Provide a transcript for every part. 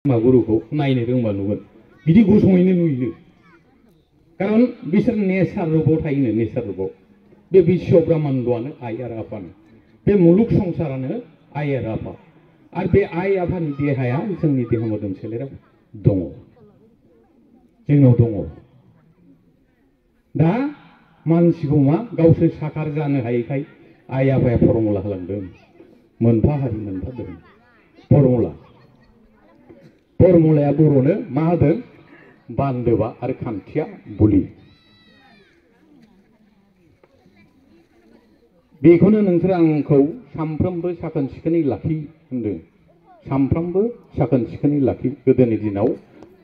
गुरुखौ नायनो रोंबा नुगोन बिदि गसङैनो नुयो कारण बिसोर नेचार रूपाव थायोनो नेचार रूपाव बे बिश्व ब्रह्माण्डआनो आइ आरो आफानो बे मुलुग संसारानो आइ आरो आफा आरो बे आइ आफानि देहाया जोंनि देहा मोदोम सोलेराव दङ जोंनाव दङ दा मानसिखौ मा गावसोर साकार जानो हायैखाय आइ आफाया फर्मुला होलांदों मोनफा हारि मोनफा धोरोम फर्मुलाया बर'नो मा होदों बान्दोबा आरो खान्थिया बुलि बेखौनो नोंसोर आंखौ सामफ्रोमबो साखोन सिखोनै लाखि होनदों सामफ्रोमबो साखोन सिखोनै लाखि गोदोनि दिनाव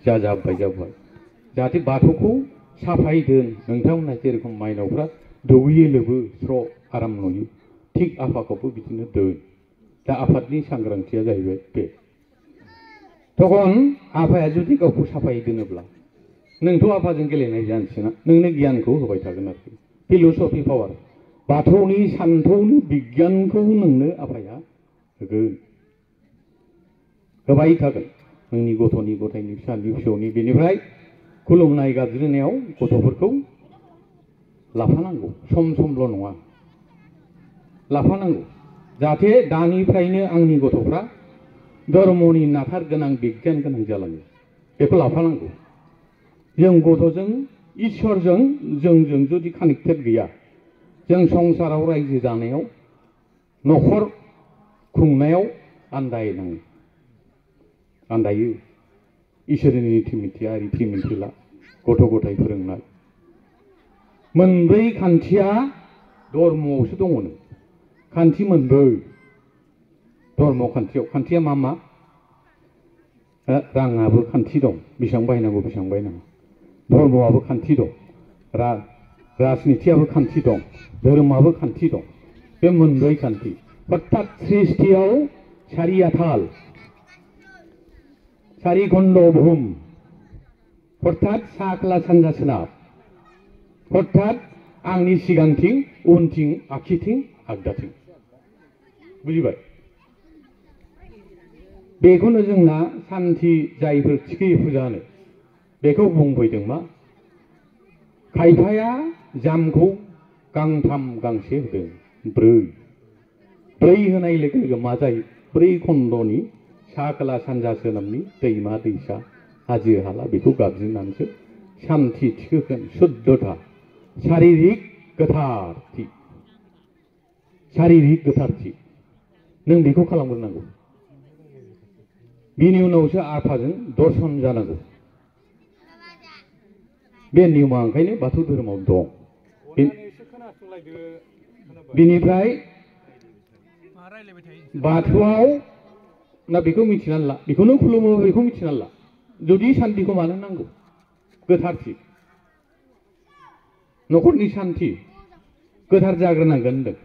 जाबाय जाहाथे बाथौखौ साफायै दोन नोंथांमोनहा जेरखम माइनावफ्रा दुगैयो लोबो स्र' आराम नुयो थिग आफाखौबो बिदिनो दोन दा आफादनि सांग्रांथिया जाहैबाय बे तखन आफाया जुदि गावखौ साफायै दोनोब्ला नोंथ' आफाजों गेलेनाय जानोसैना नोंनो गियानखौ होबाय थागोन आरोखि फिल'सफि पावार बाथौनि सान्थौनि बिगियानखौ नोंनो आफाया होगोन होबाय थागोन नोंनि गथ'नि गथायनि फिसानि फिसौनि बेनिफ्राय खुलुमनाय गाबज्रिनायाव गथ'फोरखौ लाफानांगौ समल' नङा लाफानांगौ जाहाथे दानिफ्रायनो आंनि गथ'फ्रा धर्मनि नाथार गोनां बिगियान गोनां जालाङो बेखौ लाफानांगौ जों गथ'जों इसोरजों जोंजों जुदि कानेक्टेड गैया जों संसाराव रायजो जानायाव न'खर खुंनायाव आन्दायो इसोरनि नीति मिथिया रीति मिथिला गथ' गथाय फोरोंनाय मोनब्रै खान्थिया धर्मआवसो दङनो खान्थि मोनब्रै धर्म खान्थिया मा राङाबो खान्थि दं बेसेबां बाहायनांगौ बेसेबां बाहायनाङा धर्मआबो खान्थि दं राजनितियाबो खान्थि दं धोरोमाबो खान्थि दं बे मोनब्रै खान्थि अर्थात सृष्टियाव सारि आथाल सारि खण्ड बुहुम अर्थात सा खोला सानजा सोनाब अर्थात आंनि सिगांथिं उनथिं आखिथिं आगदाथिं बुजिबाय बेखौनो जोंना सान्थि जायफोर थिखोयो फुजा होनो बेखौ बुंफैदों मा खायफाया जामखौ गांथाम गांसे होदों ब्रै होनाय लोगो लोगो मा जायो 4 खण्डनि सा खोला सानजा सोनाबनि दैमा दैसा हाजो हाला बेखौ गाबज्रिनानैसो सान्थि थिखोगोन शुद्धता शारीरिक गोथारथि नों बेखौ खालामग्रोनांगौ बिनि उनावसो आफाजों दर्शन जानांगौ बे नियमा ओंखायनो बाथौ धोरोमाव दं बिनिफ्राय बाथौआव ना बेखौ मिथिनानै ला बेखौनो खुलुमो बेखौ मिथिनानै ला जुदि सान्थिखौ मानो नांगौ गोथारथि न'खरनि सान्थि गोथार जाग्रोनांगोन होनदों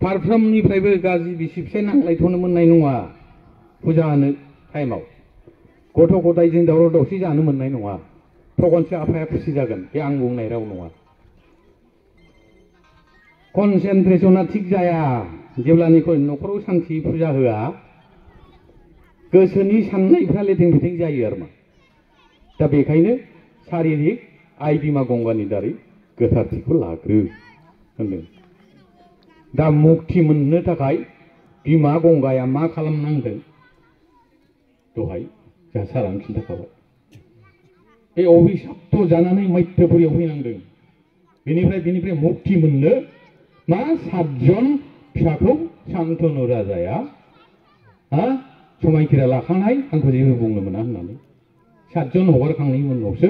फारफ्रोमनिफ्रायबो गाज्रि बिसि फिसाय नांलायथ'नो मोननाय नङा फुजा होनो टाइमाव गथ' गथायजों दावराव दावसि जानो मोननाय नङा थखनसो आफाया खुसि जागोन बे आं बुंनाय राव नङा कनसेन्ट्रेसना थिग जाया जेब्लानिखौ न'खराव सान्थि फुजा होआ गोसोनि साननायफ्रा लेथें फेथें जायो आरो मा दा बेखायनो शारीरिक आइ बिमा गंगानि दारै गोथारथिखौ लाग्रो होनदों दा मुक्ति मोननो थाखाय बिमा गंगाया मा खालामनांदों दहाय जोंहा सारानो खिन्थाखाबाय बे अभिशाप्त जानानै मैत्यपुरियाव फैनांदों बेनिफ्राय मुक्ति मोननो मा 7 जन फिसाखौ शान्तनु राजाया समायखिरा लाखांनाय आंखौ जेबो बुंनो मोना होननानै 7 जन हगारखांनायनि उनावसो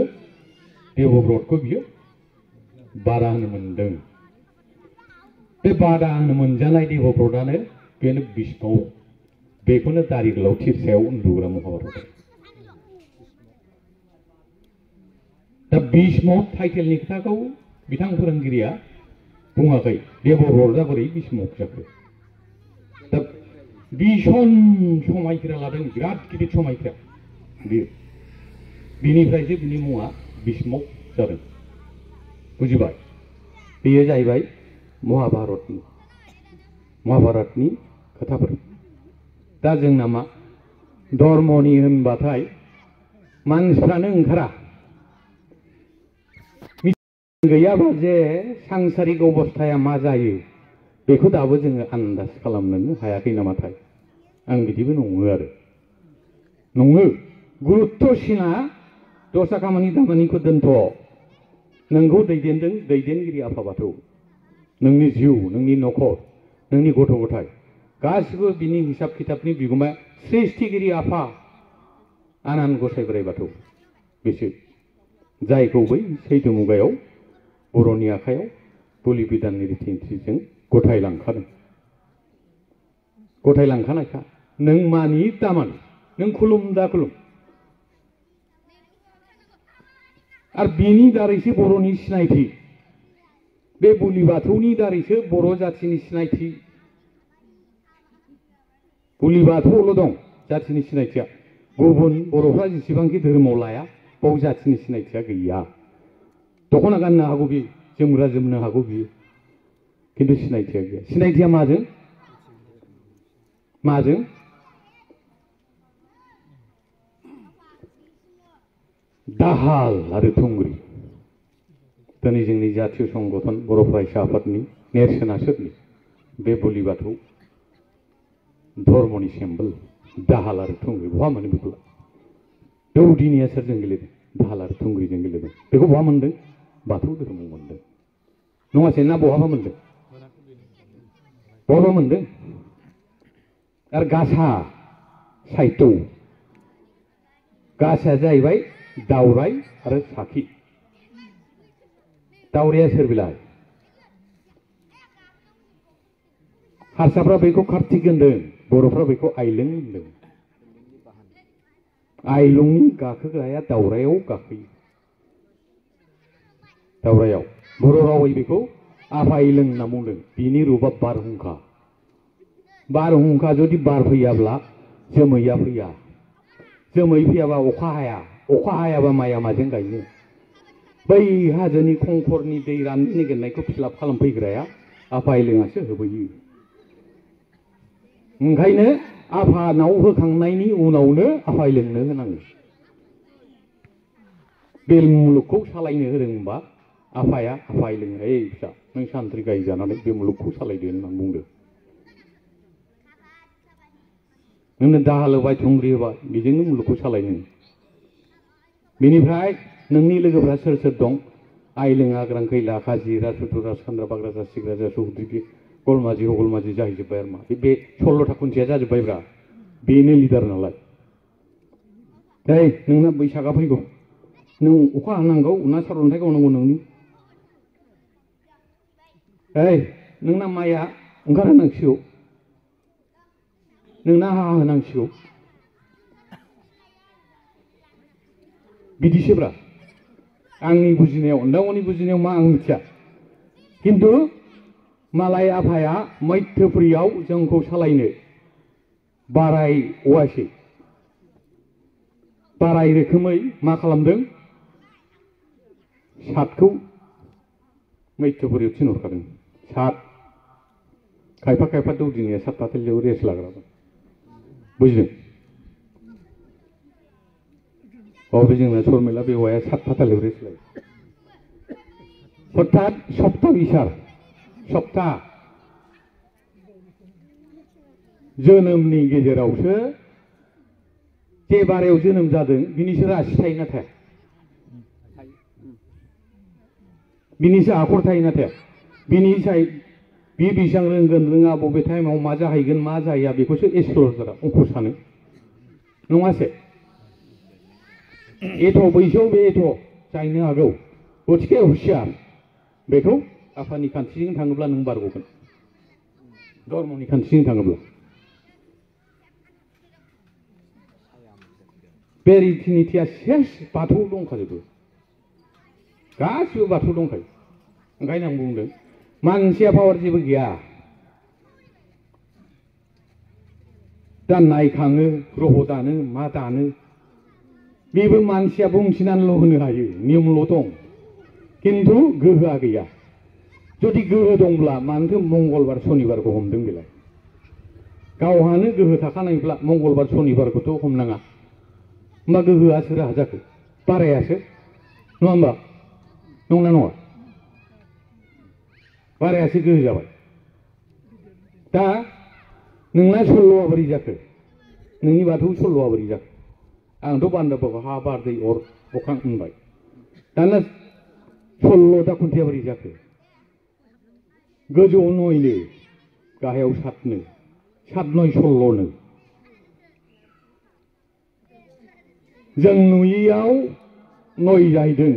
देबव्रतखौ बियो बादा होनो मोनदों बे बादा होनो मोनजानाय देबव्रतआनो बेनो बिष्णु बेखौनो दारि गोलाव थिरसायाव उन्दुग्रा महाभारत दा भीष्म टाइटेलनि खोथाखौ बिथां फोरोंगिरिया बुङाखै देबव्रतआ बोरै भीष्म जाखो दा भीषण समायखिरा लादों बिराद गिदिर समायखिरा बियो बिनिफ्रायसो बिनि मुङा भीष्म जादों बुजिबाय बेयो जाहैबाय महाभारतनि खोथाफोर दा जोंना मा धर्मनि होनबाथाय मानसिफ्रानो ओंखारा गैयाबा जे सांसारिक अबस्थाया मा जायो बेखौ दाबो जोङो आन्दाज खालामनोनो हायाखै नामाथाय आं बिदिबो नङो आरो नङो गुरुत्तसिना दस्रा खामानि दामानिखौ दोनथ' नोंखौ दैदेनदों दैदेनगिरि आफा बाथौ नोंनि जिउ नोंनि न'खर नोंनि गथ' गथाय गासिबो बिनि हिसाब खिताबनि बिगोमा सृष्टिगिरि आफा आनान गसाइ बोराइ बाथौ बिसोर जायखौ बै सैथो मुगायाव बर'नि आखायाव बोलि बिधाननि रीति-नीतिजों गथायलांखादों गथायलांखानायखा नों मानि दामानि नों खुलुम दा खुलुम आरो बिनि दारैसो बर'नि सिनायथि बे बोलि बाथौनि दारैसो बर' जाथिनि सिनायथि बोलि बाथौल' दं जाथिनि सिनायथिया गुबुन बर'फ्रा जेसेबांखि धोरोमाव लाया बाव जाथिनि सिनायथिया गैया दख'ना गाननो हागौ बियो जोमग्रा जोमनो हागौ बियो किन्तु सिनायथिया गैया सिनायथिया माजों माजों दाहाल आरो थुंग्रि दिनै जोंनि जातीय संगठन बर' फरायसा आफादनि नेरसोना सोरनि बे बोलि बाथौ धर्मनि सिम्बल दाहाल आरो थुंग्रि बहा मोनो बेखौ दौदिनिया सोरजों गेलेदों दाहाल आरो थुंग्रिजों गेलेदों बेखौ बहा मोनदों बाथौ धोरोमाव मोनदों नङासै ना बहाबा मोनदों बहाबा मोनदों आरो गासा साहित्य गासाया जाहैबाय दावराय आरो साखि दावराया सोर बिलाय हारसाफ्रा बेखौ कार्तिक होनदों बर'फ्रा बेखौ आइलें होनदों आइलंनि गाखोग्राया दावरायाव गाखोयो दावरायाव बर' रावै बेखौ आफा आइलें होनना बुंदों बिनि रुपा बारहुंखा बारहुंखा जुदि बार फैयाब्ला जोमैया फैया जोमै फैयाबा अखा हायाबा माइया माजों गायनो बै हाजोनि खंखरनि दै राननो नागिरनायखौ फिलाप खालामफैग्राया आफा आइलेंआसो होबोयो ओंखायनो आफानाव होखांनायनि उनावनो आफा आइलेंनो होनांगौ बे मुलुगखौ सालायनो होदोंबा आफाया आफा आइलें ओइ फिसा नों सान्थ्रि गाय जानानै बे मुलुगखौ सालायदो होननानै बुंदों नोंनो दाहाल होबाय थुंग्रि होबाय बेजोंनो मुलुगखौ सालायनो बेनिफ्राय नोंनि लोगोफ्रा सोर सोर दं आइलें आग्रां खैला खाजि राजपुत्र राजखान्द्रा बाग्राजा सिग्राजा सौद्रिगि गलमाजि हगलमाजि जाहैजोब्बाय आरो मा बे 16था खुन्थिया जाजोब्बायब्रा बेनो लिडार नालाय नै नोंना बैसागा फैगौ नों अखा हानांगौ ना सारअन्थाइ गावनांगौ नोंनि ओइ नोंना माइया ओंखारहोनांसिगौ नोंना हाहा होनांसिगौ बिदिसोब्रा आंनि बुजिनायाव नोंथांमोननि बुजिनायाव मा आं मिथिया किन्तु मालाय आफाया मैथ्यपुरियाव जोंखौ सालायनो बाराय औवासै बाराय रोखोमै मा खालामदों सातखौ मैथ्यपुरियाव थिनहरखादों सात खायफा खायफा दौदिनिया सात फाथालियाव रेस्ट लाग्रा दं बुजिदों बे जोंना शर्मिला बेवाया सात फाथालियाव रेस्ट लायो हठात सप्ता बिसार सप्ता जोनोमनि गेजेरावसो जे बारायाव जोनोम जादों बिनिसो राशि थायोना थाया बिनिसो आखर थायोना थाया बिनि साय बे बेसेबां रोंगोन रोङा बबे टाइमाव मा जाहैगोन मा जाहैया बेखौसो एस्ट्रलजारा अंख सानो नङासे एथ' बैसोआव बे एथ' जाहैनो हागौ गथिखे हुसियार बेखौ आफानि खान्थिजों थाङोब्ला नों बारग'गोन धर्मनि खान्थिजों थाङोब्ला बे रीति-नीतिया सेस बाथौ दंखाजोबो गासिबो बाथौ दंखायो ओंखायनो आं बुंदों मानसिया पावार जेबो गैया दा नायखाङो ग्रह दानो मा दानो बेबो मानसिया बुंथिनानैल' होनो हायो नियमल' दं किन्तु गोहोआ गैया जुदि गोहो दंब्ला मानोथो मंगलबार सनिबारखौ हमदों बेलाय गावहानो गोहो थाखानायब्ला मंगलबार सनिबारखौथ' हमनाङा होमबा गोहोआ सोरहा जाखो बारायासो नङा होमबा नंना नङा बारायासो गोहो जाबाय दा नोंना सल्ल'आ बोरै जाखो नोंनि बाथौ सल्ल'आ बोरै जाखो आंथ' बान्दाबाखौ हा बार दै अर अख्रां होनबाय दाना सल्ल' दा खुन्थिया बोरै जाखो गोजौआव नयनो गाहायाव सातनो सात नय सल्ल'नो जों नुयैयाव नय जाहैदों